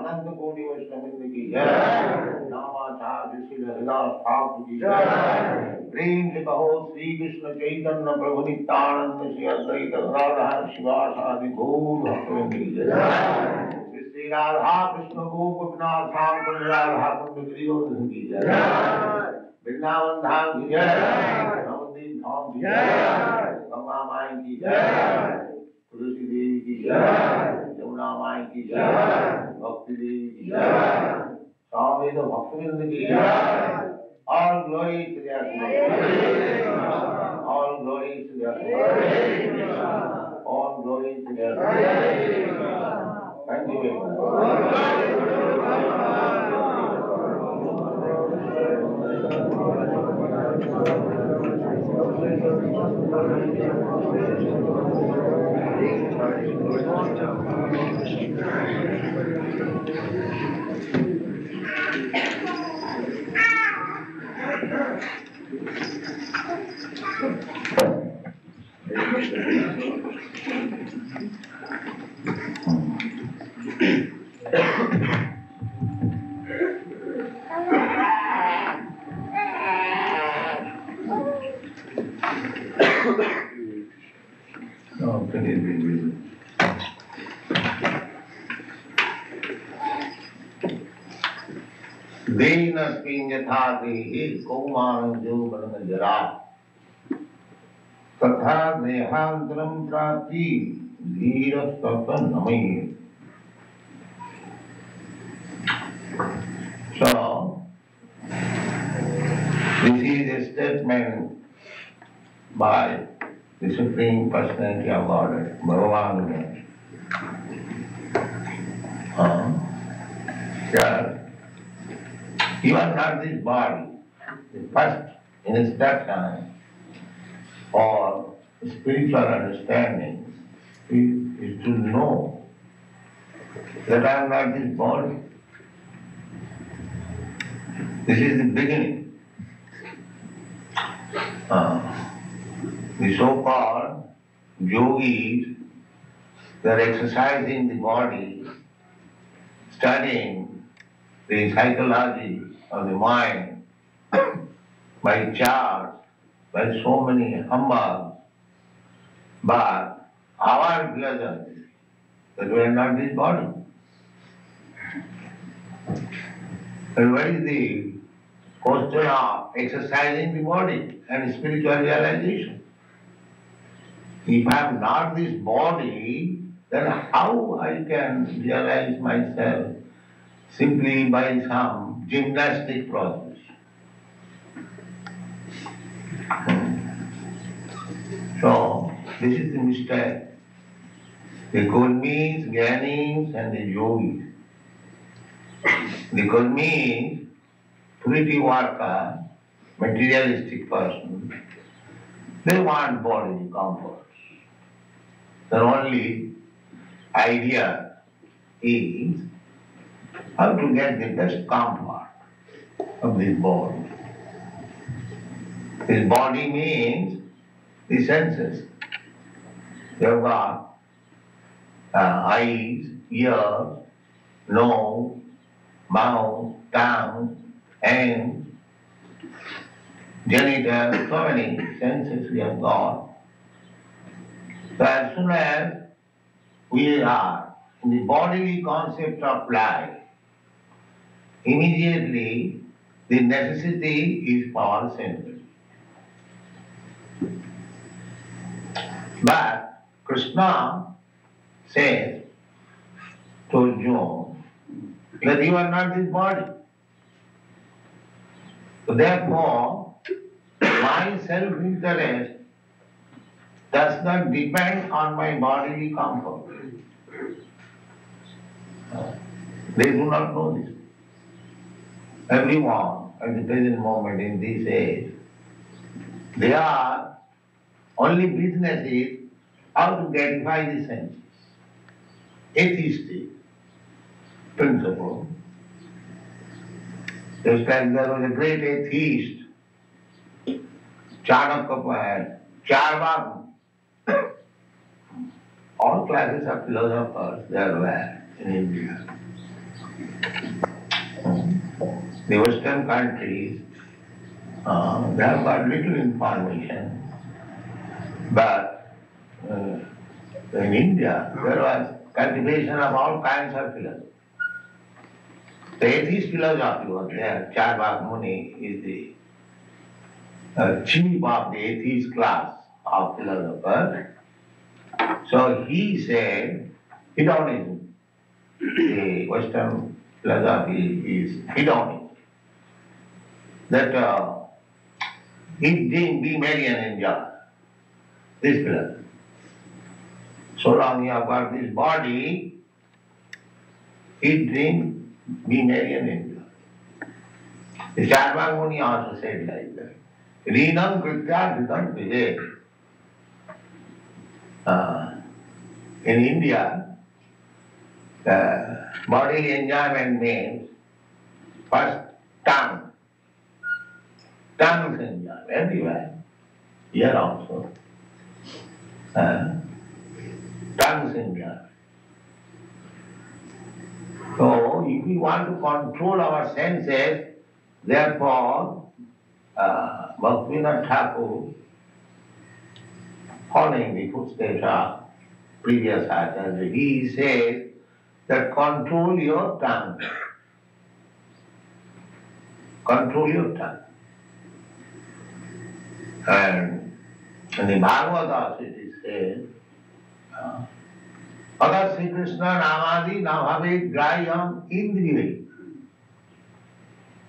अनंत कोटि वैष्णव की जय, नामाचार्य श्री हरिदास ठाकुर की जय। प्रेम से कहो श्री कृष्ण चैतन्य प्रभु नित्यानंद श्री अद्वैत गदाधर शिवासादि गौर भक्तवृंद की जय। श्री राधा कृष्ण गोपनाथ धाम राधा कुंड गिरिवर्धन की जय, वृंदावन धाम की जय, नवद्वीप धाम की जय, गंगा माई की जय, तुलसी देवी की जय, यमुना माई की जय, भक्ति देवी की जय, स्वामी तो भक्तवृंद की जय। All glory to their glory. All glory to their glory. All glory to their glory. Thank you very Deinasmin yathadehi kaumanam yauvanam jara tatha dehantaram prati dhira tata namai. So, this is a statement by the Supreme Personality of Godhead, Bhagavan. Yeah. You are not this body. The first instruction for spiritual understanding is to know that I am not this body. This is the beginning. The so-called yogis, they are exercising the body, studying the psychology of the mind by charts, by so many humbugs, but our pleasure is that we are not this body. And what is the question of exercising the body and spiritual realization? If I am not this body, then how I can realize myself simply by some gymnastic process? So, this is the mistake. The Gurmis, Gyanis and the Yogis. The Gurmis, pretty worker, materialistic person, they want bodily comforts. Their only idea is how to get the best comfort of this body. This body means the senses. You have got eyes, ears, nose, mouth, tongue, hands, genitals, so many senses we have got. So as soon as we are in the bodily concept of life, immediately the necessity is for senses. But Krishna says to Arjuna that you are not this body. So therefore, my self-interest does not depend on my bodily comfort. They do not know this. Everyone at the present moment in this age, their only business is how to gratify the senses. Atheistic principle. Just like there was a great atheist, Chanakya, Charvak all classes of philosophers, there were in India. The Western countries, they have got little information, but in India there was cultivation of all kinds of philosophy. The atheist philosophy was there. Charvak Muni is the chief of the atheist class of philosophers. So he said, hedonism, the Western philosophy is hedonism. That eat, drink, be merry and enjoy. This philosophy. So long you have got this body, eat, drink, be merry and enjoy. The Charvak Muni also said like that. Rinam kritya dhritam vivek. In India, bodily enjoyment means first tongue. Tongues enjoy everywhere. Here also. Tongues enjoy. So if we want to control our senses, therefore Bhaktivinoda Thakur, following the footsteps of previous acharyas, he says that control your tongue. Control your tongue. And in the Bhagavatas it is said, Agar Sri Krishna Namadi Nabhave Grayam Indriya.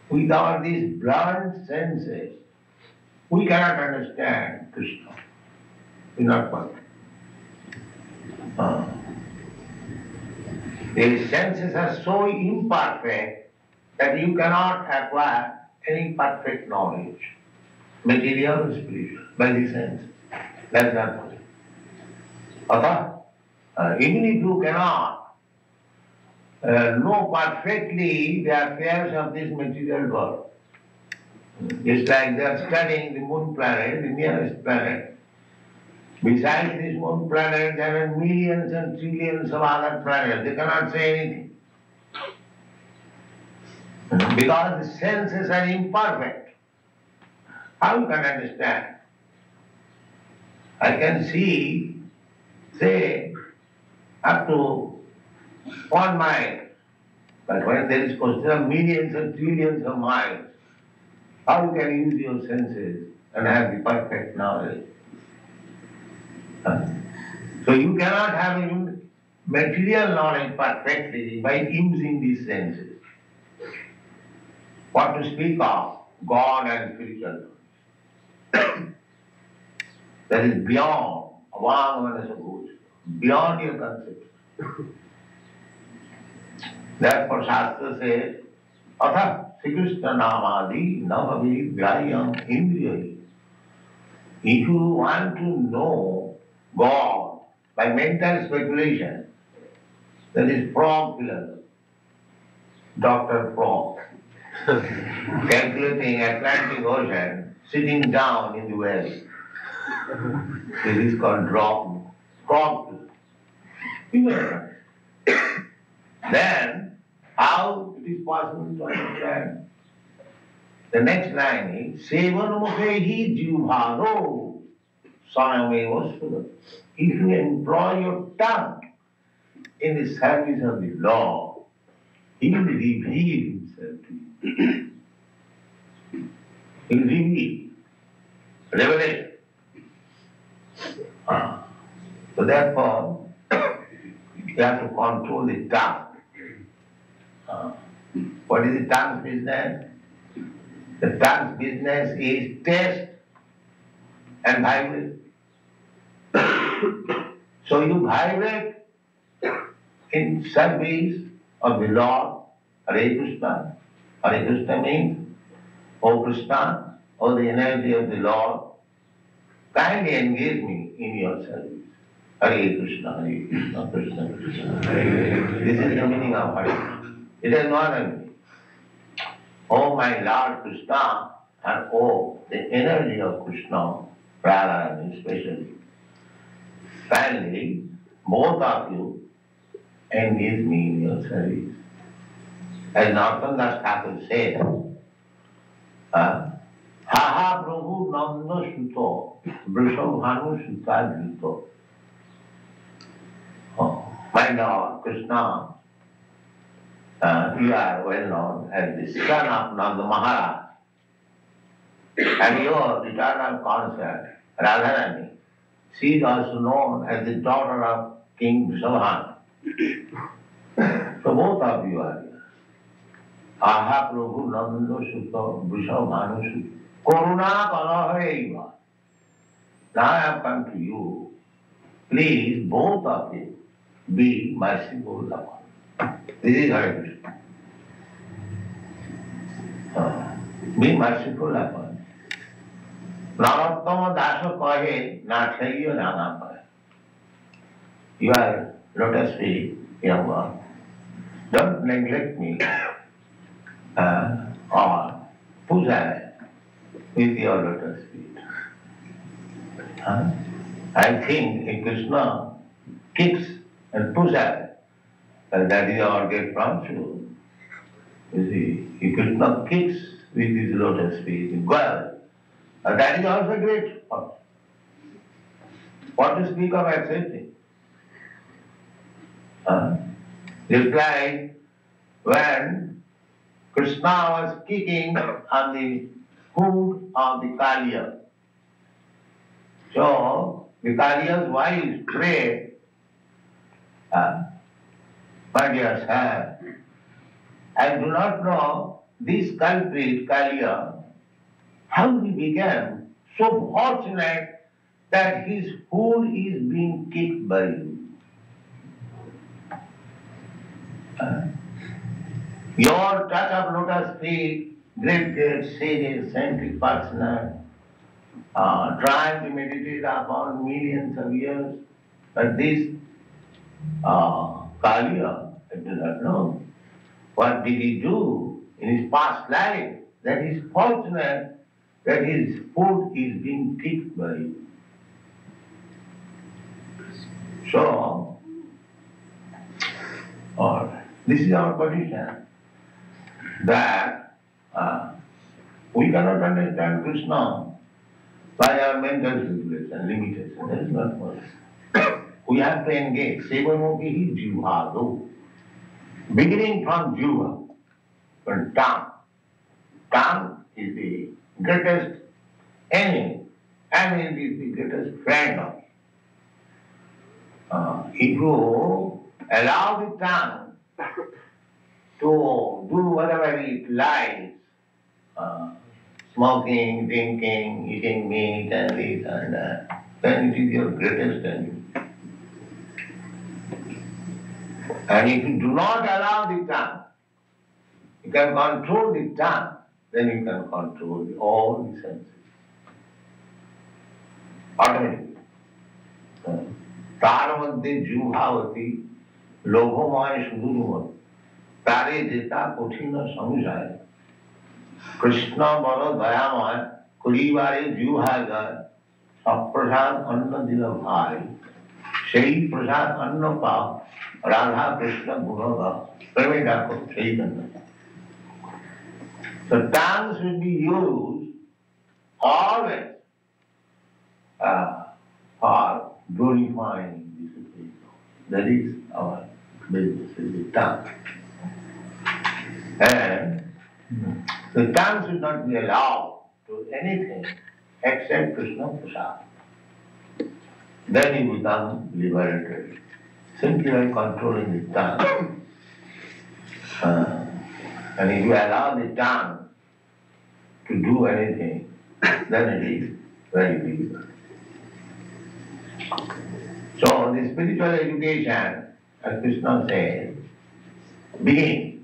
Without these blunt senses, we cannot understand Krishna. We not possible. The senses are so imperfect that you cannot acquire any perfect knowledge, material or spiritual, by the senses. That's not possible. Even if you cannot know perfectly the affairs of this material world, just like they are studying the moon planet, the nearest planet. Besides this moon planet, there are millions and trillions of other planets. They cannot say anything. Because the senses are imperfect. How you can understand? I can see, say, up to 1 mile. But when there is question of millions and trillions of miles, how you can use your senses and have the perfect knowledge? So you cannot have material knowledge perfectly by using these senses. What to speak of God and spiritual knowledge? That is beyond beyond your conception. Therefore Shastra says, Atha Sri Krishna Namadi Navavi Grayam Indriya. If you want to know God by mental speculation, that is frog philosophy. Dr. Frog, calculating Atlantic Ocean, sitting down in the well. This is called frog philosophy. Then, how it is possible to understand? The next line is, Sevanamukhehi jivhado samameva sudha. If you employ your tongue in the service of the law, he will reveal himself to you. He will reveal. Revelation. So therefore, you have to control the tongue. What is the tongue's business? The tongue's business is taste and vibrate. So you vibrate in service of the Lord, Hare Krishna. Hare Krishna means, O Krishna, O the energy of the Lord, kindly engage me in your service. Hare Krishna, Hare Krishna, Krishna Krishna, Hare Hare. This is the meaning of Hare. It has no other meaning. Oh my Lord Krishna, and oh the energy of Krishna, Radha especially. Finally, both of you engage me in your service. As Narottam Thakur said, Ha ha Prabhu Nanda Suto, Vrishabhanu Sutta Juto. My Lord Krishna, you are well known as the son of Nanda Maharaj, and your eternal consort, Radharani, she is also known as the daughter of King Vrishabhanu. So both of you are here. Aha Prabhu Nanda Sutta Vrishabhanu Sutta. Karuna Kalahaiva. Now I have come to you. Please, both of you, be merciful upon. This is Hare Krishna. Be merciful upon. Narottama Dasa kahe, Nachaiya Rama kahe. You are lotus feet, young one. Don't neglect me or puja with your lotus feet. I think if Krishna kicks and puja, that is our get from you. You see, if Krishna kicks with his lotus feet, well, that is also great. What to speak of accepting? Replied, when Krishna was kicking on the hood of the Kaliya, so the Kaliya's wife prayed, my dear sir, I do not know this culprit Kaliya, how he became so fortunate that his hood is being kicked by you. Your touch of lotus feet, great sages, saintly personal, trying to meditate upon millions of years, but this Kaliya, I do not know. What did he do in his past life that is fortunate that his food is being kicked by you? So, this is our position, that we cannot understand Krishna by our mental regulation, limitation. That is not possible. We have to engage. Sevamuki jivado. Beginning from jiva, from tongue. Tongue is the greatest enemy, and it is the greatest friend of you. If you allow the tongue to do whatever it likes, smoking, drinking, eating meat and this and that, then it is your greatest enemy. And if you do not allow the tongue, you can control the tongue, then you can control all the senses. Automatically. তার মধ্যে জুহাবতী লোভময় সুদূরময় তারে যেতা কঠিন সংশয় কৃষ্ণ বড় দয়াময় করিবারে জুহায় যায় সপ্রসাদ অন্ন দিল ভাই সেই প্রসাদ অন্ন পাও রাধা কৃষ্ণ গুণগাও প্রেমে ডাকো সেই জন্য So tongue should be used always for glorifying the Supreme Lord. That is our business, is the tongue. And the tongue should not be allowed to anything except Krishna Prasad. Then you become liberated. Simply by controlling the tongue. And if you allow the tongue to do anything, then it is very difficult. So the spiritual education, as Krishna says, begins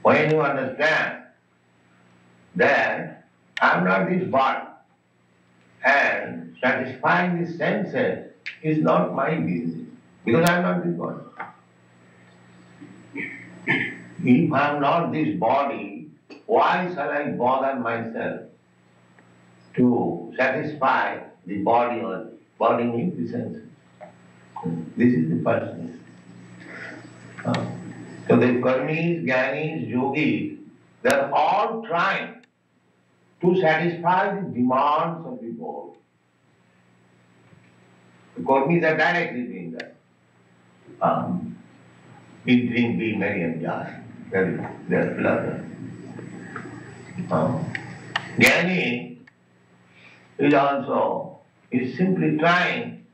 when you understand that I am not this body and satisfying the senses is not my business because I am not this body. If I am not this body, why shall I bother myself to satisfy the body only? Body means the senses. This is the person. So the karmis, jnanis, yogis, they are all trying to satisfy the demands of the world. The karmis are directly doing that. Eat, drink, be merry and jolly. That is their philosophy. Jnani is simply trying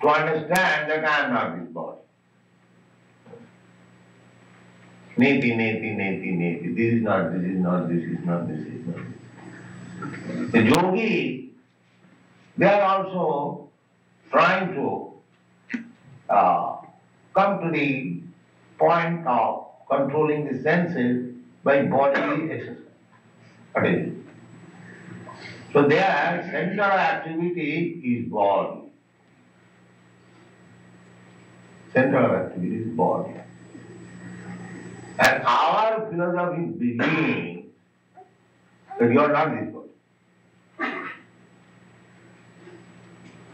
to understand that I am not this body. Neti, neti, neti, neti. This is not, this is not, this is not, this is not. The yogi, they are also trying to come to the point of controlling the senses by bodily exercise. What is it? So their center of activity is body. Center of activity is body. And our philosophy begins that you are not this body.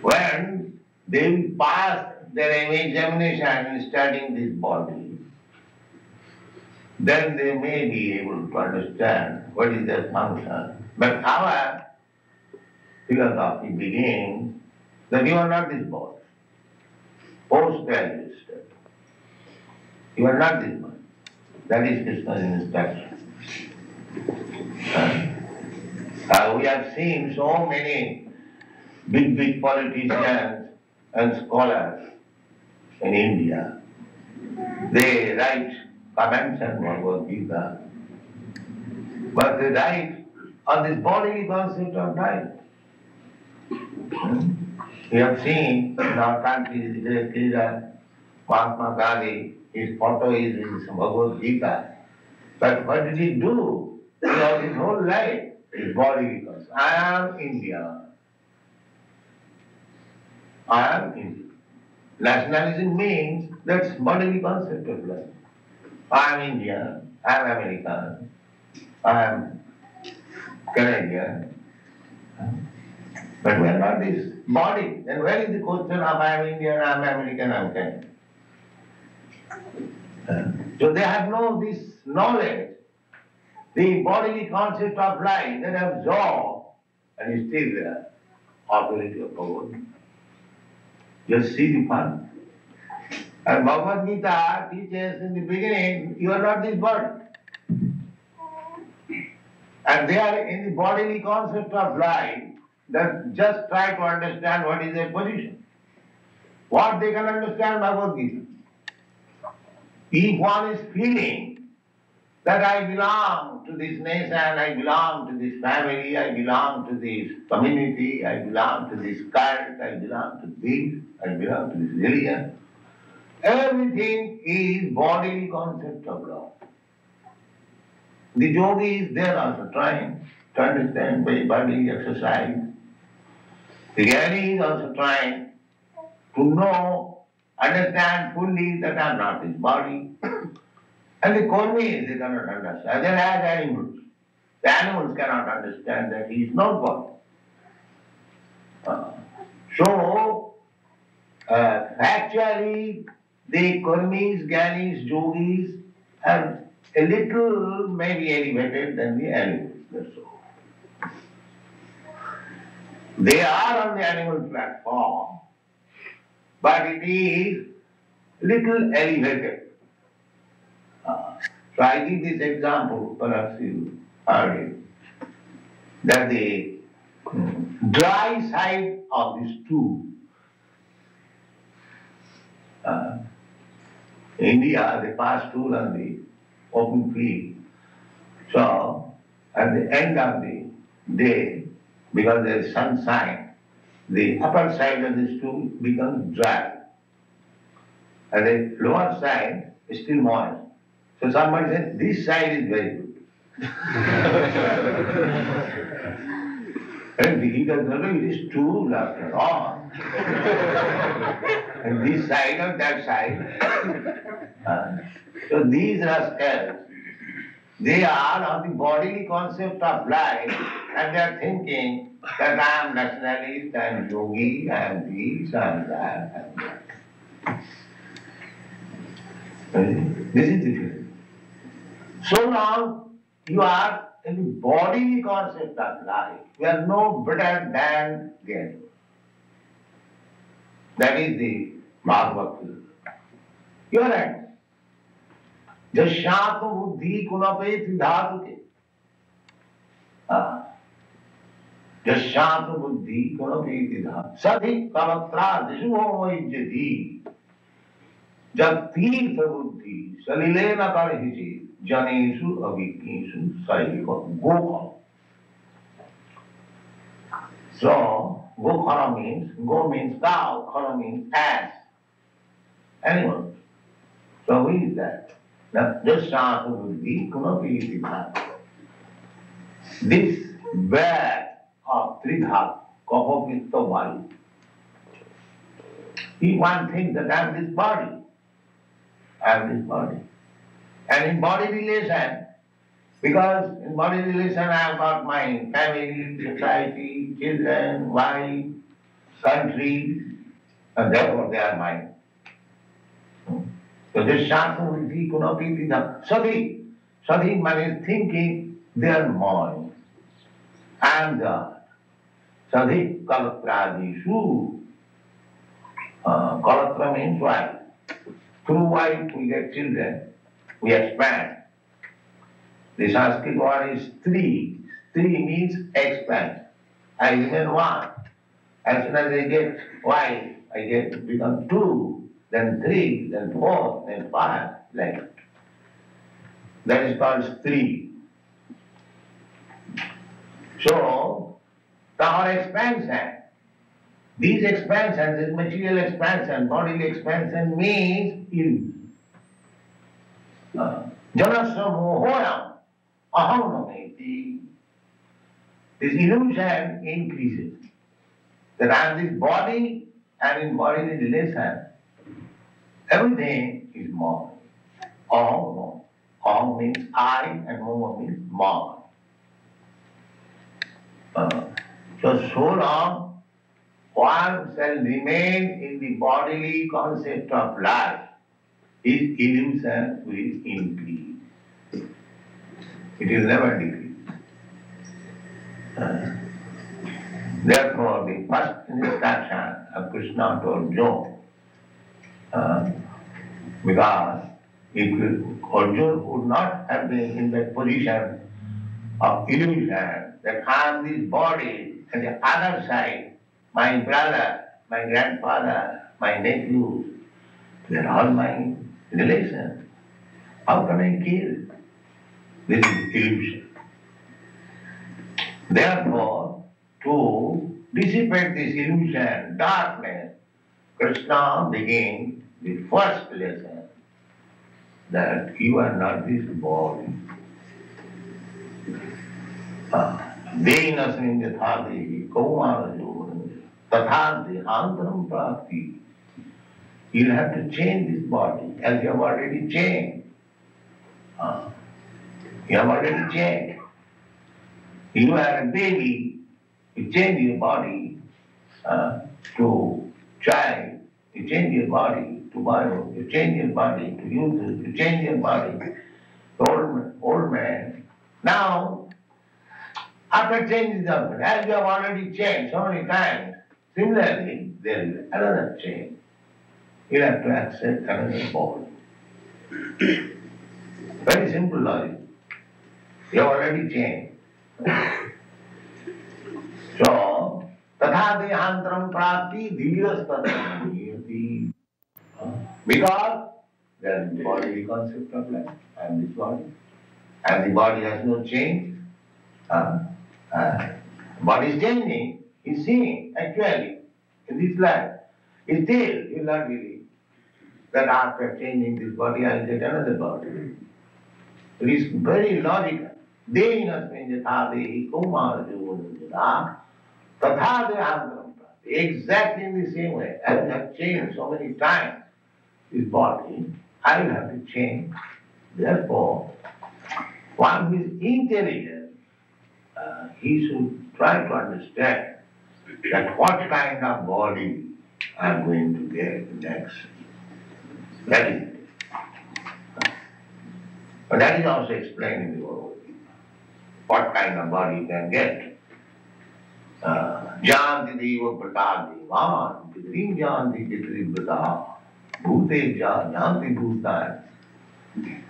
When they will pass their examination in studying this body, then they may be able to understand what is their function. But our philosophy begins that you are not this body. Post-graduate study. You are not this body. That is Krishna's instruction. We have seen so many big politicians and scholars in India. They write comments on Bhagavad Gita, but they write on this bodily concept of life. We have seen in our country that Mahatma Gandhi, his photo is in Bhagavad Gita. But what did he do? Throughout his whole life, his bodily concept. I am India. I am India. Nationalism means that's bodily concept of life. I am Indian, I am American, I am Canadian. But we are not this body. Then where is the question of I am Indian, I am American, I am Canadian? So they have no this knowledge, the bodily concept of life that absorbed and is still there, authority of Bhagavad. Just see the fun. And Bhagavad Gita teaches in the beginning, you are not this body. And they are in the bodily concept of life that just try to understand what is their position. What they can understand Bhagavad Gita. If one is feeling that I belong to this nation, I belong to this family, I belong to this community, I belong to this cult, I belong to this, I belong to this religion, everything is bodily concept of love. The yogis, they are also trying to understand by bodily exercise. The jnani is also trying to know, understand fully that I am not this body. And the karmis, they cannot understand. They are as animals. The animals cannot understand that he is not body. Actually, the karmis, jnanis, yogis are a little maybe elevated than the animals. That's all. They are on the animal platform, but it is little elevated. So I give this example, perhaps you heard it, that the dry side of this stool, India, they pass stool on the open field. So at the end of the day, because there is sunshine, the upper side of the stool becomes dry. And the lower side is still moist. So somebody says, this side is very good. And he does not know it is stool after all. And this side or that side. So these rascals, they are on the bodily concept of life and they are thinking that I am nationalist, I am yogi, I am this, I am that, I am that. This is the feeling. So long you are in the bodily concept of life, you are no better than the animal. That is the Bhagavad Gita. You are right. Jashyatma buddhi kunapeti dhatuke. Jashyatma buddhi kunapeti dhatuke. Sadhi kalatra dishu homayijyati. Jat tirtha buddhi salilena karhichi janeshu abhikneshu saiva gokha. So, go means cow, khara means ass, animal. So who is that? Now, Jashyatma buddhi kunapeti dhatuke. This bag of Tridha, Kapha, Pitta, Vayu. One thinks that I am this body. I am this body. And in body relation, because in body relation I have got my family, society, children, wife, country, and therefore they are mine. So this Shastra Vidhi Kunapiti Sati. Sati means thinking they are mine. I am God. Sati Kalatrajishu. Kalatra means wife. Through wife we get children, we expand. The Sanskrit word is three. Three means expand. I remain one. As soon as I get wife, I become two, then three, then four, then five, like that. That is called three. So, our expansion, these expansions, this material expansion, bodily expansion means illusion. Janasya mohoyam aham nameti. This illusion increases. That I am this body and in bodily relation, everything is mine. Aham, aham means I and mama means mine. So long one shall remain in the bodily concept of life, his illusion will increase. It will never decrease. Therefore, the first instruction of Krishna told Arjuna, because if Arjuna would not have been in that position of illusion, that I am this body, and the other side, my brother, my grandfather, my nephew, they are all my relations. How can I kill? This is illusion. Therefore, to dissipate this illusion, darkness, Krishna begins the first lesson that you are not this body. Dehinasmin yatha dehi kaumarajo tatha dehantaram prapti. You'll have to change this body as you have already changed. You have already changed. You are a baby, you change your body to child, you change your body to bio, you change your body to youth, you change your body to old man. Now, after changing the body, as you have already changed so many times, similarly, there is another change. You have to accept another body. Very simple logic. You have already changed. So, tatha dehantaram prapti dhirastatra. Because there is the bodily concept of life and this body. And the body has no change. Body is changing. He's seeing actually in this life. Still, he will not believe that after changing this body, I will get another body. It is very logical. Dehinasmin yatha dehi kaumarajo tatha dehantaram prapti. Exactly in the same way, as I have changed so many times this body, I will have to change. Therefore, one who is intelligent, he should try to understand that what kind of body I am going to get next. That is it. But that is also explained in the Bhagavad Gita. What kind of body you can get. Janti deva pratadi man, pitrim janti pitri prata, bhute janti bhutan.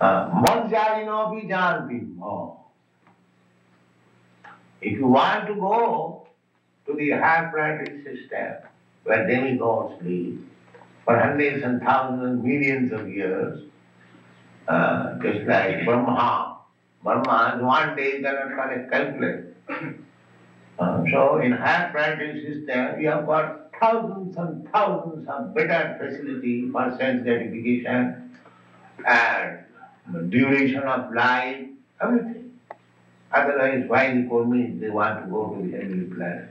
Manjari be janti ma. If you want to go to the higher planetary system, where demigods live, for hundreds and thousands, millions of years, just like Brahma. Brahma in one day cannot calculate. So in higher planetary system, we have got thousands and thousands of better facility for sense gratification and duration of life, everything. Otherwise, why the Kurmis, they want to go to the heavenly planet?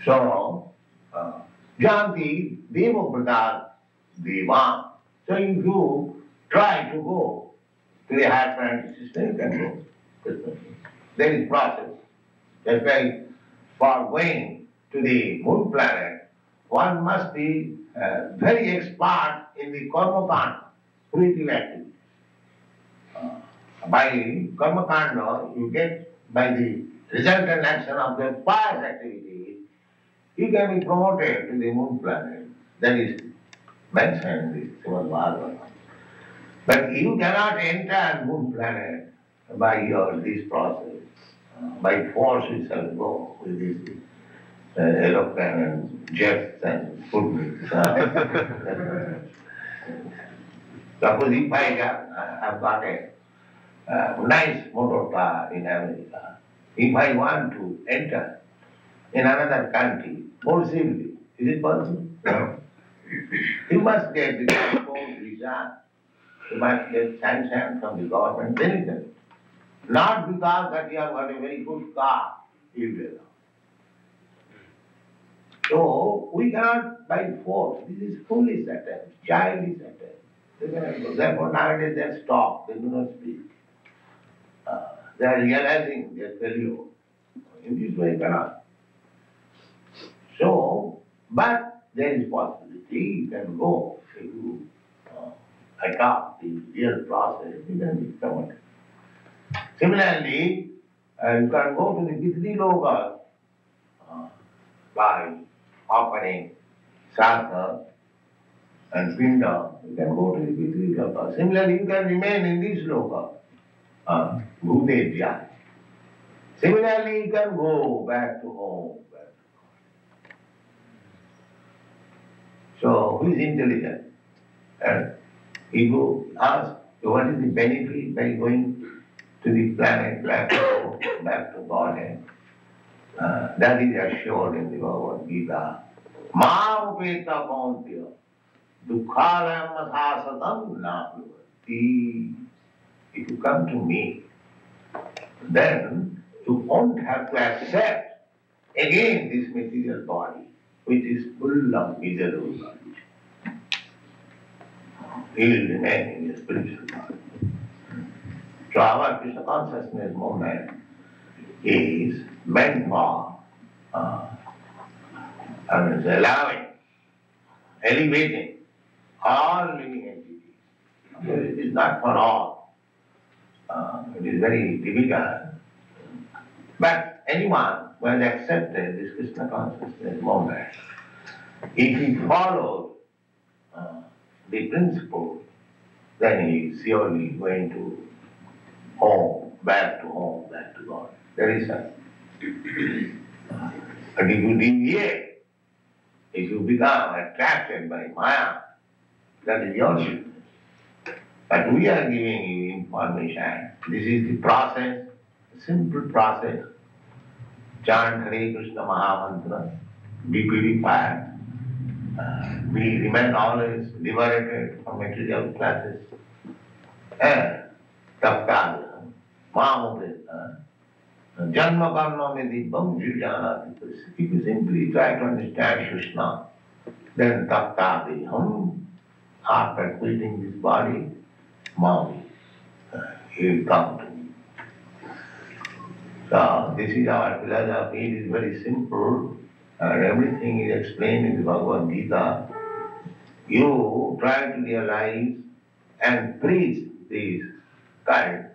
So, Janti Deva Pradar Deva. So if you try to go to the higher planetary system, you can go. There is process. Just like for going to the moon planet, one must be very expert in the karma kanda, creative activity. By karma kanda, you get by the resultant action of the pious activity, you can be promoted to the moon planet. That is mentioned in the Srimad Bhagavatam. But you cannot enter moon planet by this process. By force you shall go with this aeroplane and jets and footbridges. Suppose if I have got a nice motor car in America, if I want to enter in another country more safely, is it possible? No. You must get the passport, visa, you must get sanction from the government, then you can. Not because that you have got a very good car, you will. So we cannot by force. This is foolish attempt, childish attempt. They cannot go. Therefore nowadays they stop, they do not speak. They are realizing their failure. In this way cannot. So, but there is possibility, you can go if you adopt the real process, you can be promoted. Similarly, you can go to the Pitri Loka by offering Sardha and Pinda. You can go to the Pitri Loka. Similarly, you can remain in this Loka, Bhutejya. Similarly, you can go back to home. So, who is intelligent? And he go ask, what is the benefit by going to the planet, back to Godhead? That is assured in the Bhagavad Gita. Mam upeta kauntya dukhalayam asasadam napluvati. If you come to me, then you won't have to accept again this material body, which is full of miserable body. You will remain in your spiritual body. So our Krishna consciousness movement is meant for allowing, elevating all living entities. It is not for all. It is very difficult. But anyone who has accepted this Krishna consciousness movement, if he follows the principle, then he is surely going to home, back to God. There is a. But if you deviate, if you become attracted by Maya, that is your business. But we are giving you information. This is the process, simple process. Chant Hare Krishna Mahamantra, be purified. We remain always liberated from material classes. And tapta Mahamudita. Janma karma medibam jujana. If you simply try to understand Krishna, then taptadiham, after quitting this body, Mom, he will come to me. So this is our philosophy. It is very simple, and everything is explained in the Bhagavad Gita. you try to realize and preach this kind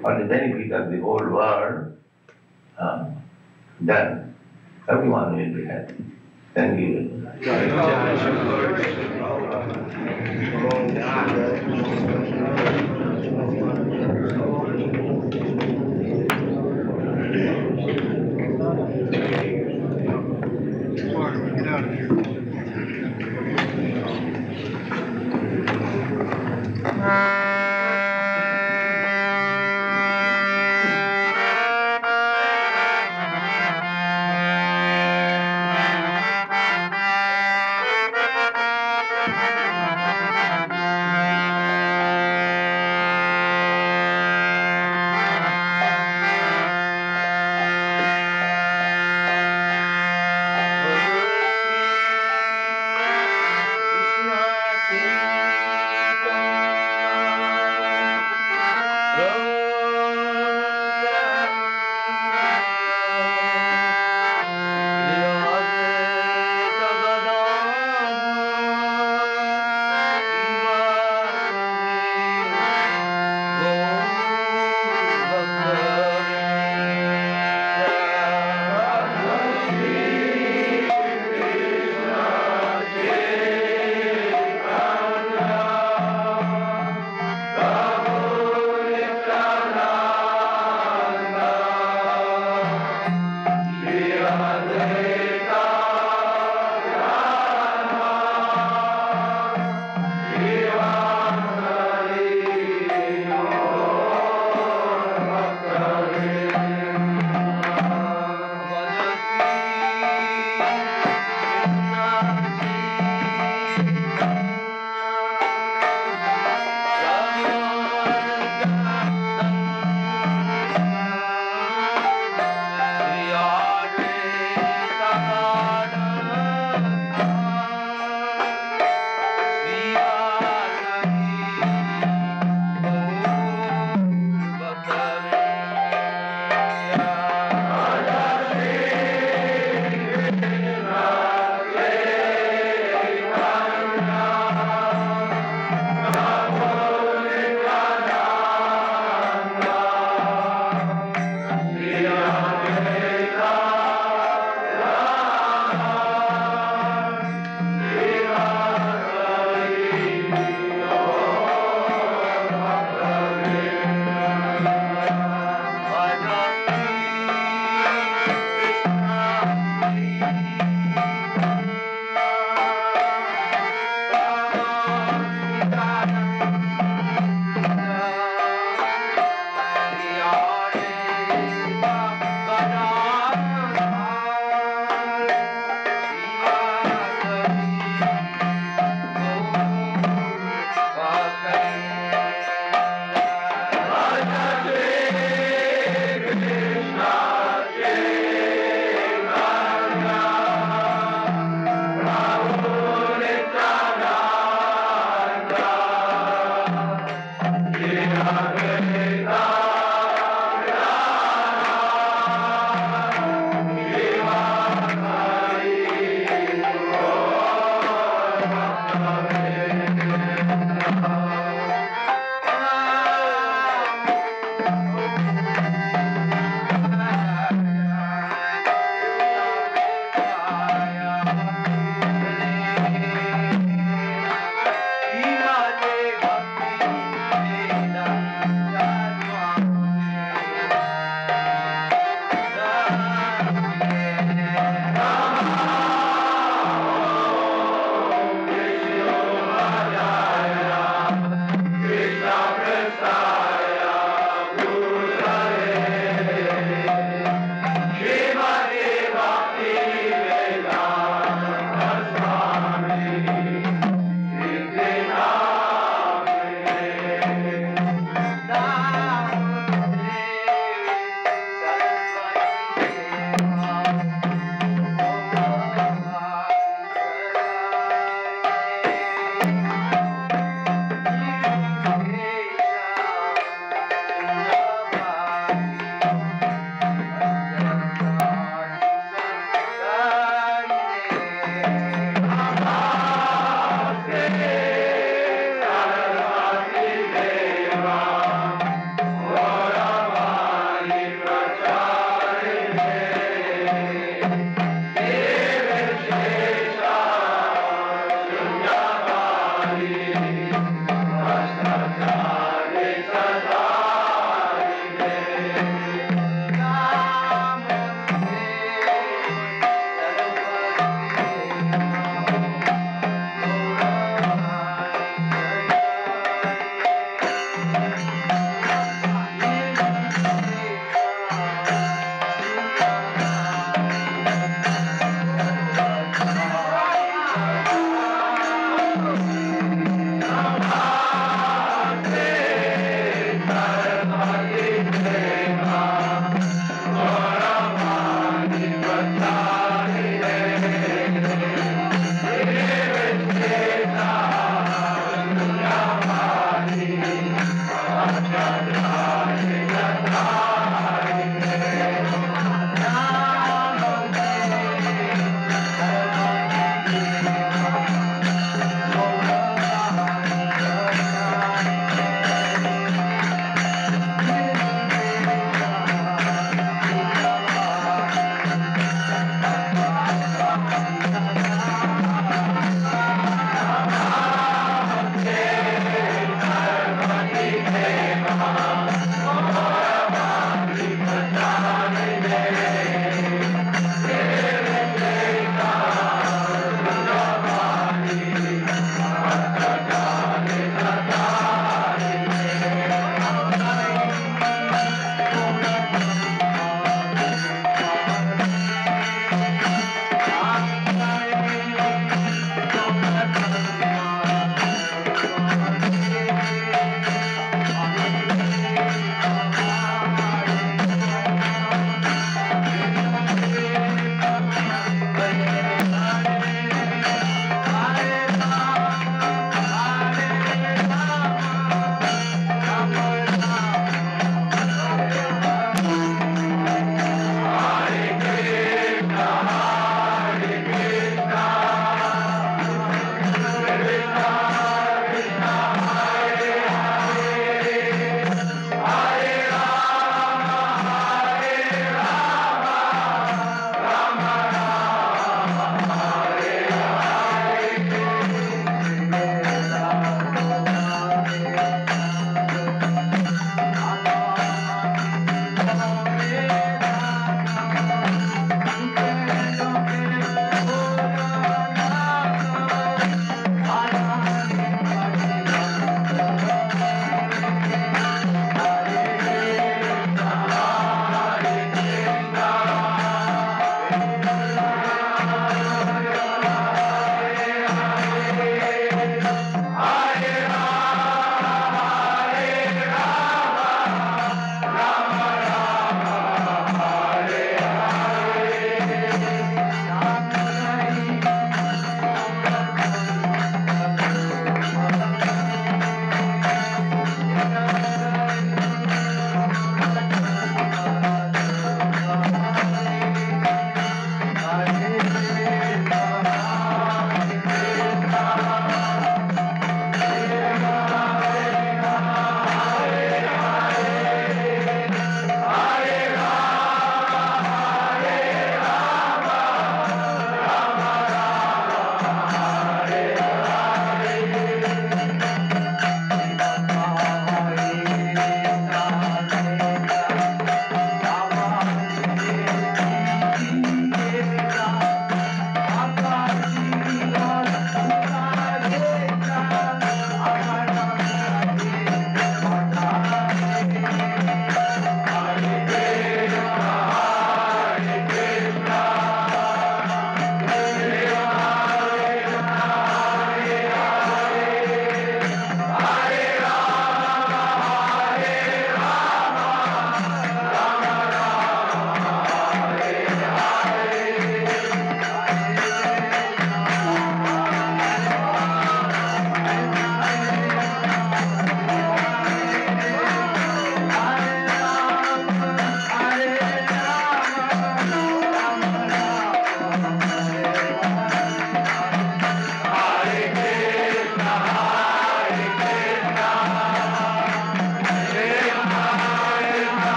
for the benefit of the whole world, then everyone will be happy. Thank you.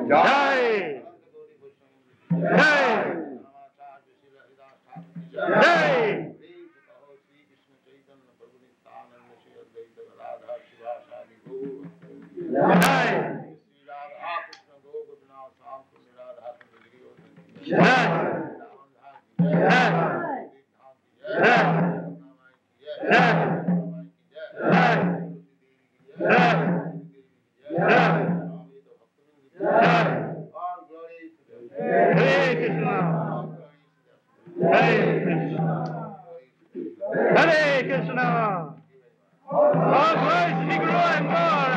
Jai! Jai! Jai! Jai! Hare Krishna! All glory to Guru and God!